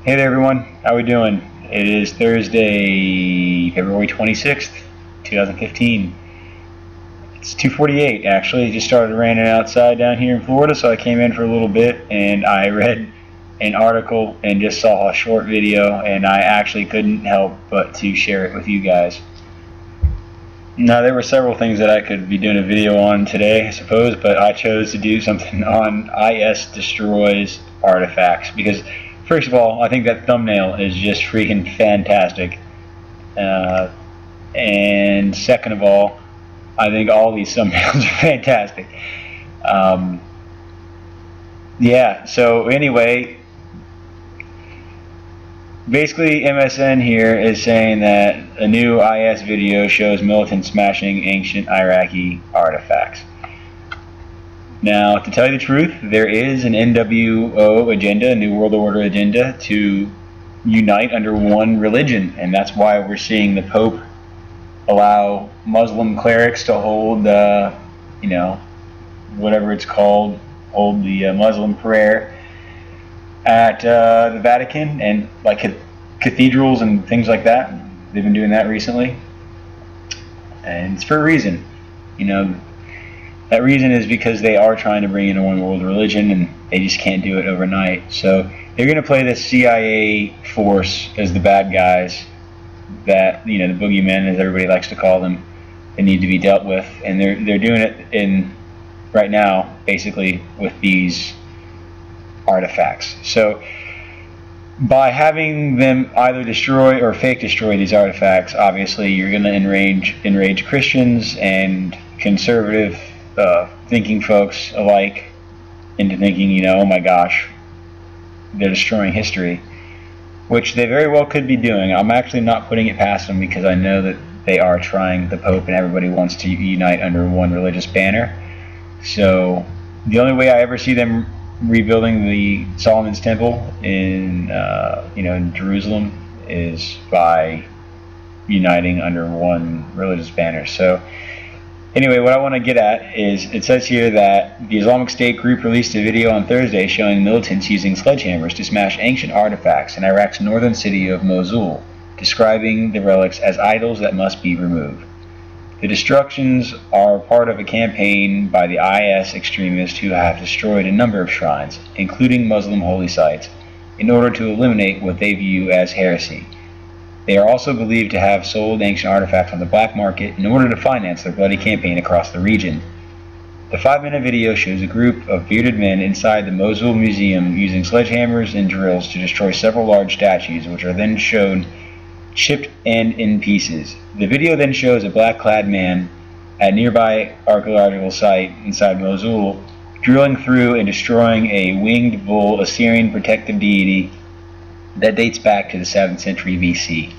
Hey there everyone, how we doing? It is Thursday, February 26th, 2015. It's 2:48 actually. It just started raining outside down here in Florida, so I came in for a little bit and I read an article and just saw a short video, and I actually couldn't help but to share it with you guys. Now, there were several things that I could be doing a video on today, I suppose, but I chose to do something on I.S. destroys artifacts because, first of all, I think that thumbnail is just freaking fantastic. And second of all, I think all these thumbnails are fantastic. Yeah, so anyway, basically MSN here is saying that a new I.S. video shows militants smashing ancient Iraqi artifacts. Now, to tell you the truth, there is an NWO agenda, a New World Order agenda, to unite under one religion, and that's why we're seeing the Pope allow Muslim clerics to hold, whatever it's called, hold the Muslim prayer at the Vatican and like cathedrals and things like that. They've been doing that recently, and it's for a reason. That reason is because they are trying to bring in a one world religion, and they just can't do it overnight. So they're going to play this CIA force as the bad guys, that the boogeymen, as everybody likes to call them, that need to be dealt with, and they're doing it right now, basically with these artifacts. So by having them either destroy or fake destroy these artifacts, obviously you're going to enrage Christians and conservative thinking folks alike into thinking, oh my gosh, they're destroying history, which they very well could be doing. I'm actually not putting it past them, because I know that they are trying. The Pope and everybody wants to unite under one religious banner. So the only way I ever see them rebuilding the Solomon's Temple in in Jerusalem is by uniting under one religious banner. So anyway, what I want to get at is, it says here that the Islamic State group released a video on Thursday showing militants using sledgehammers to smash ancient artifacts in Iraq's northern city of Mosul, describing the relics as idols that must be removed. The destructions are part of a campaign by the I.S. extremists who have destroyed a number of shrines, including Muslim holy sites, in order to eliminate what they view as heresy. They are also believed to have sold ancient artifacts on the black market in order to finance their bloody campaign across the region. The 5-minute video shows a group of bearded men inside the Mosul Museum using sledgehammers and drills to destroy several large statues, which are then shown chipped and in pieces. The video then shows a black-clad man at a nearby archaeological site inside Mosul drilling through and destroying a winged bull Assyrian protective deity that dates back to the 7th century BC.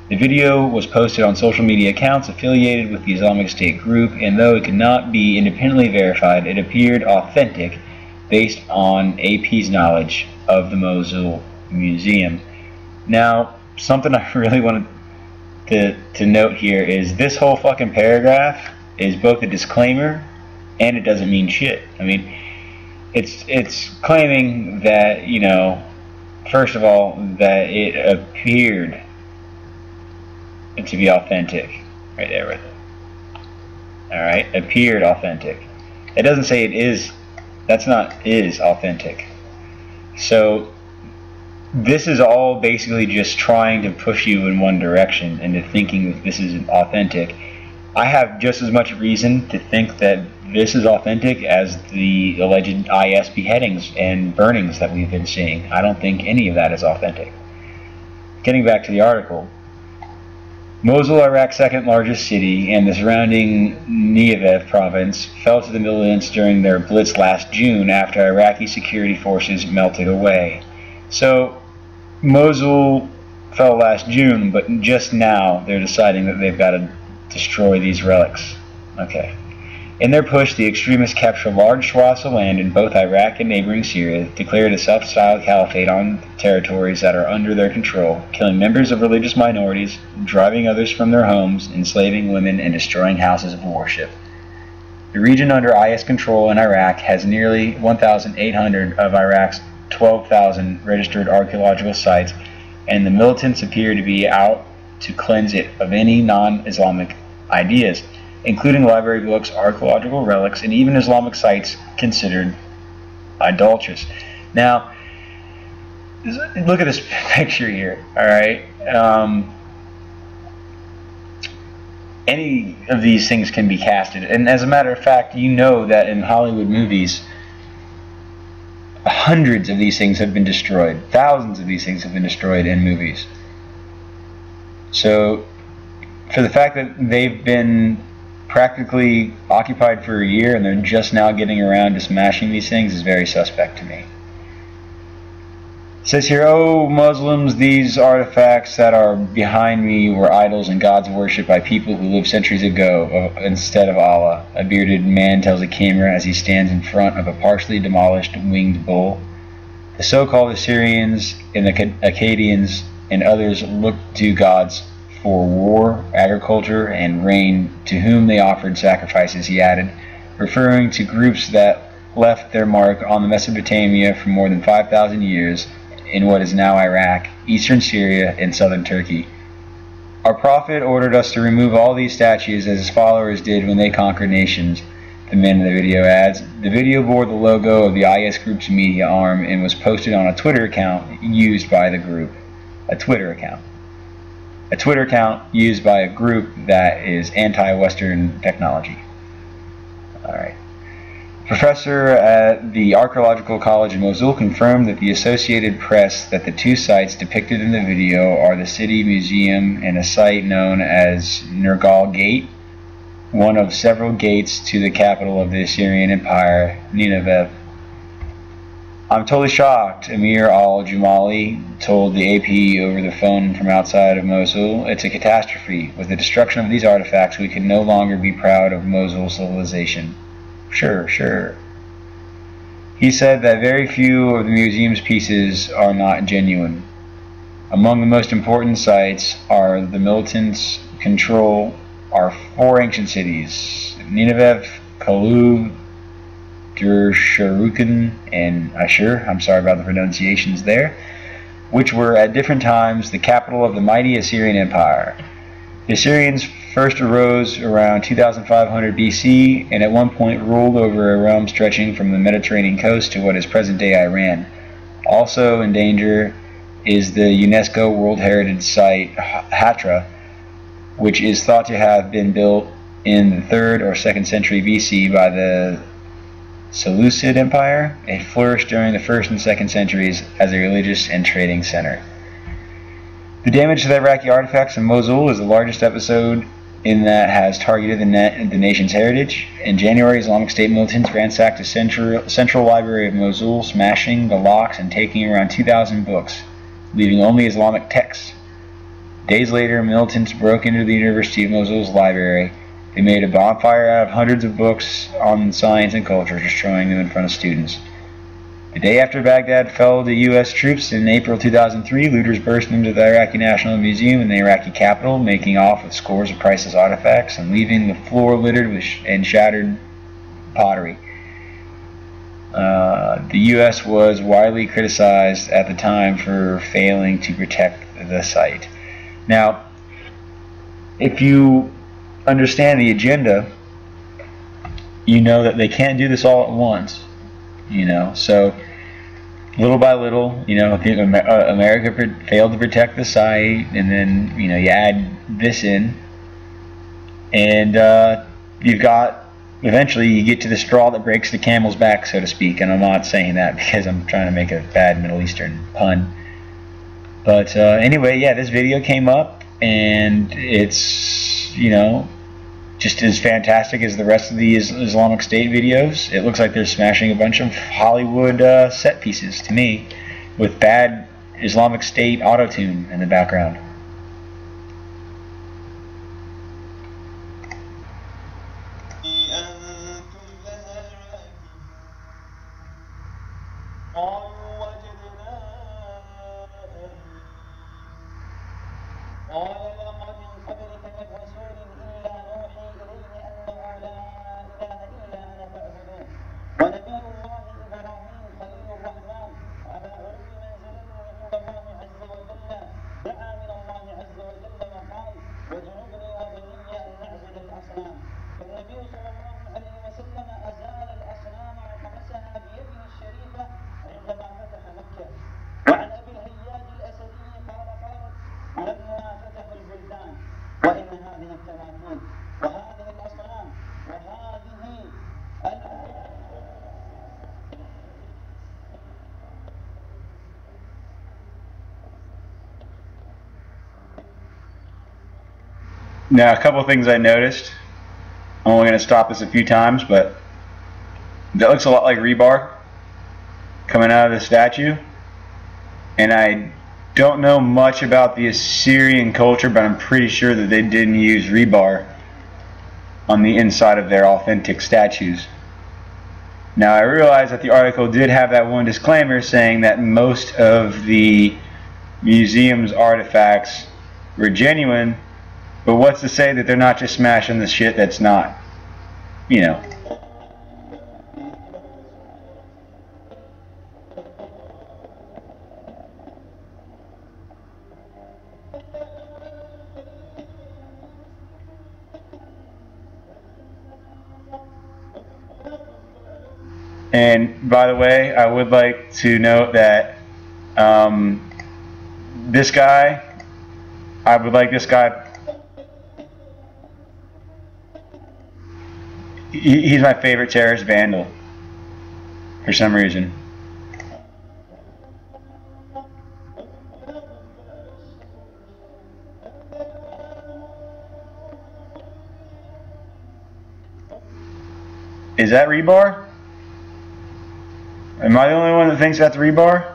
The video was posted on social media accounts affiliated with the Islamic State group, and though it could not be independently verified, it appeared authentic based on AP's knowledge of the Mosul Museum. Now, something I really wanted to note here is this whole fucking paragraph is both a disclaimer and it doesn't mean shit. I mean, it's claiming that, first of all, that it appeared to be authentic. Right there with it. Alright, appeared authentic. It doesn't say it is. That's not is authentic. So this is all basically just trying to push you in one direction into thinking that this is authentic. I have just as much reason to think that this is authentic as the alleged I.S. beheadings and burnings that we've been seeing. I don't think any of that is authentic. Getting back to the article, Mosul, Iraq's second largest city, and the surrounding Negev province fell to the militants during their blitz last June after Iraqi security forces melted away. So Mosul fell last June, but just now they're deciding that they've got to destroy these relics. Okay. In their push, the extremists captured large swaths of land in both Iraq and neighboring Syria, declared a self-styled caliphate on territories that are under their control, killing members of religious minorities, driving others from their homes, enslaving women, and destroying houses of worship. The region under I.S. control in Iraq has nearly 1,800 of Iraq's 12,000 registered archaeological sites, and the militants appear to be out to cleanse it of any non-Islamic ideas, including library books, archaeological relics, and even Islamic sites considered idolatrous. Now, look at this picture here, alright? Any of these things can be casted, and as a matter of fact, you know that in Hollywood movies, hundreds of these things have been destroyed. Thousands of these things have been destroyed in movies. So, for the fact that they've been practically occupied for a year and they're just now getting around to smashing these things is very suspect to me. It says here, "Oh, Muslims, these artifacts that are behind me were idols and gods worshipped by people who lived centuries ago instead of Allah," a bearded man tells the camera as he stands in front of a partially demolished winged bull. The so-called Assyrians and the Akkadians and others looked to gods for war, agriculture, and rain, to whom they offered sacrifices, he added, referring to groups that left their mark on Mesopotamia for more than 5,000 years in what is now Iraq, eastern Syria, and southern Turkey. "Our prophet ordered us to remove all these statues as his followers did when they conquered nations," the man in the video adds. The video bore the logo of the I.S.I.S group's media arm and was posted on a Twitter account used by the group. A Twitter account used by a group that is anti-Western technology. Alright. Professor at the Archaeological College in Mosul confirmed that the Associated Press that the two sites depicted in the video are the city museum and a site known as Nergal Gate, one of several gates to the capital of the Assyrian Empire, Nineveh. "I'm totally shocked," Amir al-Jumali told the AP over the phone from outside of Mosul. "It's a catastrophe. With the destruction of these artifacts, we can no longer be proud of Mosul civilization." Sure. He said that very few of the museum's pieces are not genuine. Among the most important sites are the militants control are four ancient cities: Nineveh, Kalu, Dur-Sharrukin, and I.S.I.S, I'm sorry about the pronunciations there, which were at different times the capital of the mighty Assyrian Empire. The Assyrians first arose around 2500 BC and at one point ruled over a realm stretching from the Mediterranean coast to what is present-day Iran. Also in danger is the UNESCO World Heritage Site Hatra, which is thought to have been built in the 3rd or 2nd century BC by the Seleucid Empire. It flourished during the 1st and 2nd centuries as a religious and trading center. The damage to the Iraqi artifacts in Mosul is the largest episode in that has targeted the nation's heritage. In January, Islamic State militants ransacked the central library of Mosul, smashing the locks and taking around 2,000 books, leaving only Islamic texts. Days later, militants broke into the University of Mosul's library. They made a bonfire out of hundreds of books on science and culture, destroying them in front of students. The day after Baghdad fell to U.S. troops in April 2003, looters burst into the Iraqi National Museum in the Iraqi capital, making off with scores of priceless artifacts and leaving the floor littered with shattered pottery. The U.S. was widely criticized at the time for failing to protect the site. Now, if you understand the agenda, you know that they can't do this all at once. So little by little, America failed to protect the site, and then you add this in, and you've got, eventually you get to the straw that breaks the camel's back, so to speak. And I'm not saying that because I'm trying to make a bad Middle Eastern pun, but anyway, yeah, this video came up, and it's just as fantastic as the rest of the Islamic State videos. It looks like they're smashing a bunch of Hollywood set pieces to me, with bad Islamic State auto-tune in the background. Now, a couple of things I noticed. I'm only going to stop this a few times, but that looks a lot like rebar coming out of the statue. And I don't know much about the Assyrian culture, but I'm pretty sure that they didn't use rebar on the inside of their authentic statues. Now, I realize that the article did have that one disclaimer saying that most of the museum's artifacts were genuine, but what's to say that they're not just smashing the shit that's not, you know. And by the way, I would like to note that this guy, I would like this guy, he's my favorite terrorist vandal for some reason. Is that rebar? Am I the only one that thinks that's rebar?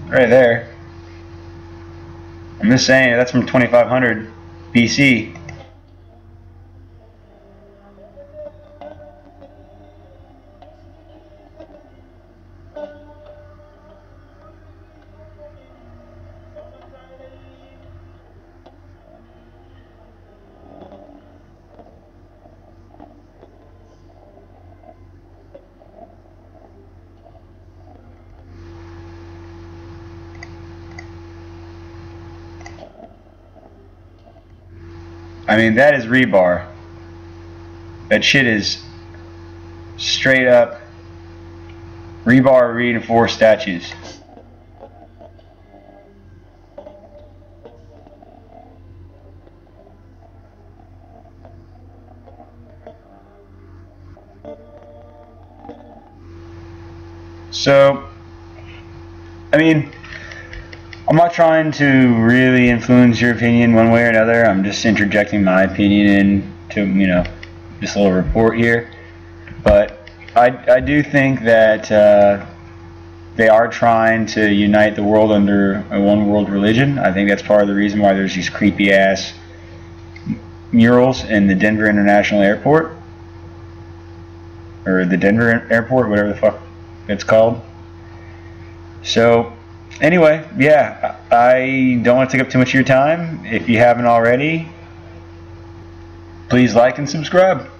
Right there. I'm just saying, that's from 2500 BC. I mean, that is rebar. That shit is straight up rebar reinforced statues. So, I mean, I'm not trying to really influence your opinion one way or another. I'm just interjecting my opinion into, you know, this little report here. But I do think that they are trying to unite the world under a one world religion. I think that's part of the reason why there's these creepy ass murals in the Denver International Airport, or the Denver Airport, whatever the fuck it's called. So anyway, yeah, I don't want to take up too much of your time. If you haven't already, please like and subscribe.